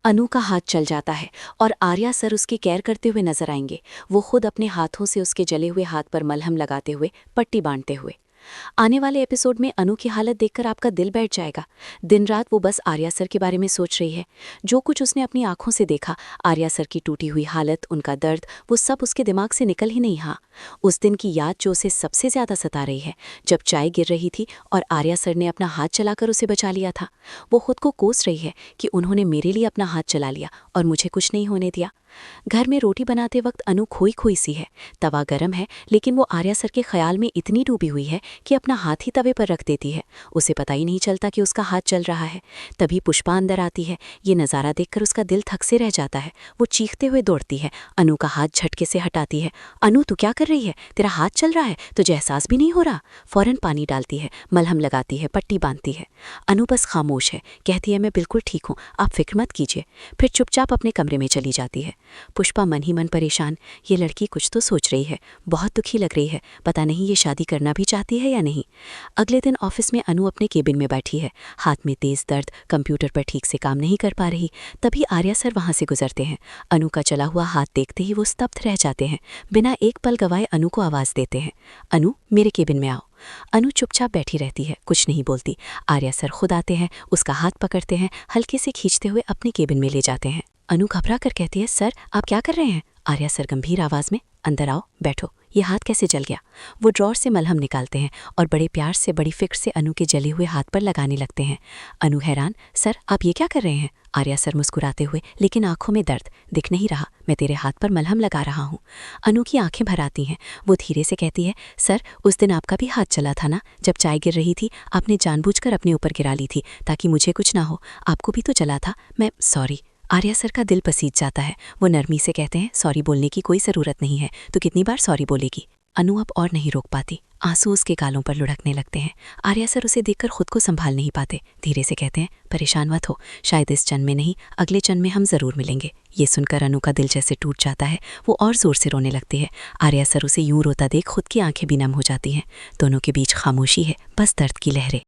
अनु का हाथ चल जाता है और आर्या सर उसकी केयर करते हुए नजर आएंगे। वो खुद अपने हाथों से उसके जले हुए हाथ पर मलहम लगाते हुए, पट्टी बांधते हुए। आने वाले एपिसोड में अनु की हालत देखकर आपका दिल बैठ जाएगा। दिन रात वो बस आर्या सर के बारे में सोच रही है। जो कुछ उसने अपनी आंखों से देखा, आर्या सर की टूटी हुई हालत, उनका दर्द, वो सब उसके दिमाग से निकल ही नहीं रहा। उस दिन की याद जो उसे सबसे ज्यादा सता रही है, जब चाय गिर रही थी और आर्या सर ने अपना हाथ चलाकर उसे बचा लिया था। वो खुद को कोस रही है कि उन्होंने मेरे लिए अपना हाथ चला लिया और मुझे कुछ नहीं होने दिया। घर में रोटी बनाते वक्त अनु खोई खोई सी है। तवा गर्म है, लेकिन वो आर्या सर के ख्याल में इतनी डूबी हुई है कि अपना हाथ ही तवे पर रख देती है। उसे पता ही नहीं चलता कि उसका हाथ चल रहा है। तभी पुष्पा अंदर आती है। ये नज़ारा देखकर उसका दिल थक से रह जाता है। वो चीखते हुए दौड़ती है, अनु का हाथ झटके से हटाती है। अनु, तू क्या कर रही है? तेरा हाथ चल रहा है, तुझे एहसास भी नहीं हो रहा? फौरन पानी डालती है, मलहम लगाती है, पट्टी बांधती है। अनु बस खामोश है, कहती है मैं बिल्कुल ठीक हूँ, आप फिक्र मत कीजिए। फिर चुपचाप अपने कमरे में चली जाती है। पुष्पा मन ही मन परेशान, ये लड़की कुछ तो सोच रही है, बहुत दुखी लग रही है, पता नहीं ये शादी करना भी चाहती है या नहीं। अगले दिन ऑफिस में अनु अपने केबिन में बैठी है, हाथ में तेज दर्द, कंप्यूटर पर ठीक से काम नहीं कर पा रही। तभी आर्या सर वहां से गुजरते हैं। अनु का चला हुआ हाथ देखते ही वो स्तब्ध रह जाते हैं। बिना एक पल गवाए अनु को आवाज देते हैं, अनु मेरे केबिन में आओ। अनु चुपचाप बैठी रहती है, कुछ नहीं बोलती। आर्या सर खुद आते हैं, उसका हाथ पकड़ते हैं, हल्के से खींचते हुए अपने केबिन में ले जाते हैं। अनु घबरा कर कहती है, सर आप क्या कर रहे हैं? आर्या सर गंभीर आवाज में, अंदर आओ, बैठो। ये हाथ कैसे जल गया? वो ड्रॉर से मलहम निकालते हैं और बड़े प्यार से, बड़ी फिक्र से अनु के जले हुए हाथ पर लगाने लगते हैं। अनु हैरान, सर आप ये क्या कर रहे हैं? आर्या सर मुस्कुराते हुए, लेकिन आंखों में दर्द दिख नहीं रहा, मैं तेरे हाथ पर मलहम लगा रहा हूँ। अनु की आंखें भर आती हैं। वो धीरे से कहती है, सर उस दिन आपका भी हाथ चला था ना, जब चाय गिर रही थी, आपने जानबूझकर अपने ऊपर गिरा ली थी ताकि मुझे कुछ ना हो। आपको भी तो चला था। मैं सॉरी। आर्या सर का दिल पसीज जाता है। वो नरमी से कहते हैं, सॉरी बोलने की कोई ज़रूरत नहीं है, तो कितनी बार सॉरी बोलेगी? अनु अब और नहीं रोक पाती, आंसू उसके गालों पर लुढ़कने लगते हैं। आर्या सर उसे देखकर खुद को संभाल नहीं पाते, धीरे से कहते हैं, परेशान मत हो, शायद इस जन्म में नहीं, अगले जन्म में हम ज़रूर मिलेंगे। ये सुनकर अनु का दिल जैसे टूट जाता है। वो और ज़ोर से रोने लगती है। आर्या सर उसे यूं रोता देख खुद की आंखें भी नम हो जाती हैं। दोनों के बीच खामोशी है, बस दर्द की लहरें।